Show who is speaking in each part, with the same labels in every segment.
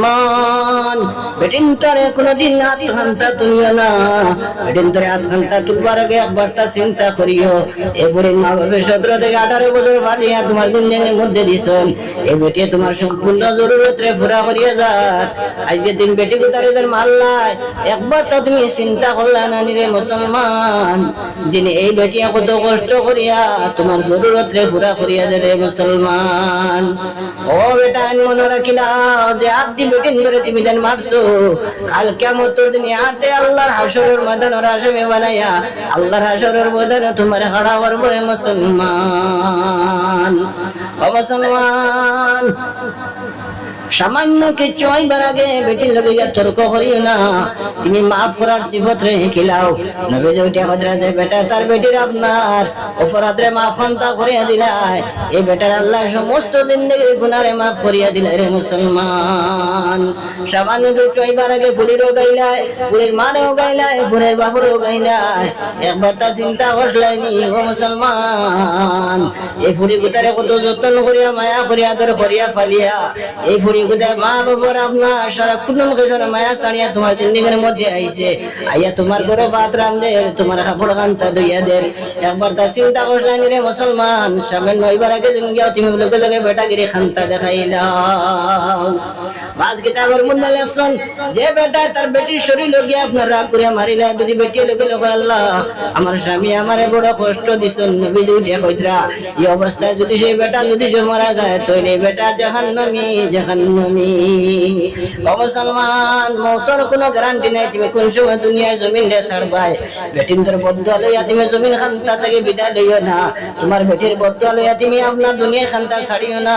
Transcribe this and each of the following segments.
Speaker 1: মুসলমান বেটিন তোরে কোনদিন হাত খান্তা তুলিও না। বেটিন তোরে হাত খান্তা তুলবার আগে একবার তা চিন্তা করিও। এ বুড়ির মা বাবা 17 থেকে 18 বছর বাড়িয়া তোমার জিন্দেগির মধ্যে দিছেন। এই বেটি তোমার সম্পূর্ণ জরুরত রে পুরা করিয়া যাত। আজকে দিন বেটি কোতারে যার মাল্লাই একবার তো তুমি চিন্তা করলা না রে মুসলমান, যিনি এই বেটিয়া কত কষ্ট করিয়া তোমার জরুরত রে পুরা করিয়া দে রে মুসলমান। ও বেটা মনে রাখিলা যে আদি বেটিন ধরে তুমি দেন মারছো, কাল কিয়ামতের দিন আতে আল্লাহর হাসরের ময়দান ওরা আসামি বানাইয়া আল্লাহর হাসরের ময়দানে তোমার হাড়া করবে রে মুসলমান। ও মুসলমান, সামান্য কিছু হইবার আগে বেটির লগে তর্ক করিও না। তুমি মাফ করার সিফত রে খিলাও। নবী যেটা কথা যে বেটা তার বেটির আপনার অপরাধ রে মাফ খান্তা করিয়া দিলাই, এই বেটার আল্লাহ সমস্ত জিন্দেগির গুনারে মাফ করিয়া দিলাই রে মুসলমান। সামান্য কিছু হইবার আগে ফুলিরও গাইলাই, ফুলির মারেও গাইলাই, ফুলের বাবুরও গাইলাই, একবার তা চিন্তা করলাইনি ও মুসলমান। এই ফুলি গুতারে কত যত্ন করিয়া মায়া করিয়া আদর করিয়া ফালিয়া এই ফুলি মা বাবার আপনার সারা কুটুমকে মায়া ছাড়িয়া তোমার জিন্দিগির মধ্যে আইছে, আইয়া তোমার ঘরে ভাত রান্ধে, তোমার কাপড় কান্তা দইয়া দেন। একবার তা চিন্তা করলেন রে মুসলমান, সামান্য হইবার আগে দিন গিয়া তুমি লগে লগে বেটাগিরি খান্তা দেখাইলাও। বাজ কিতাবের মধ্যে লেখছেন যে বেটা তার বেটির শরীর লগে আপনার রাগ করে মারিলা, যদি বেটি লগে লগে আল্লাহ আমার স্বামী আমারে বড় কষ্ট দিছেন, নবী উঠিয়া কইরা এই অবস্থায় যদি সেই বেটা যদি মারা যায় তাহলে বেটা জাহান্নামী জাহান্নামী। ও মুসলমান, মওতের কোনো গ্যারান্টি নাই, তুমি কোন সময় দুনিয়ার জমিন রে ছাড়বাই। বেটিন তোর বদুয়া লইয়া তুমি জমিন খান্তা থেকে বিদায় লইও না। তোমার বেটির বদুয়া লইয়া তুমি আপনার দুনিয়া খান্তা ছাড়িও না।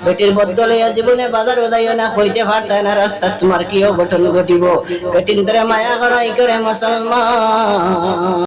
Speaker 1: বেটির বদুয়া লইয়া জীবনে বাজার বাজাইও না, হইতে পারতা না রাস্তা তোমার কি অঘটন ঘটিব। বেটিন তোরে মায়া করাই করে মুসলমান।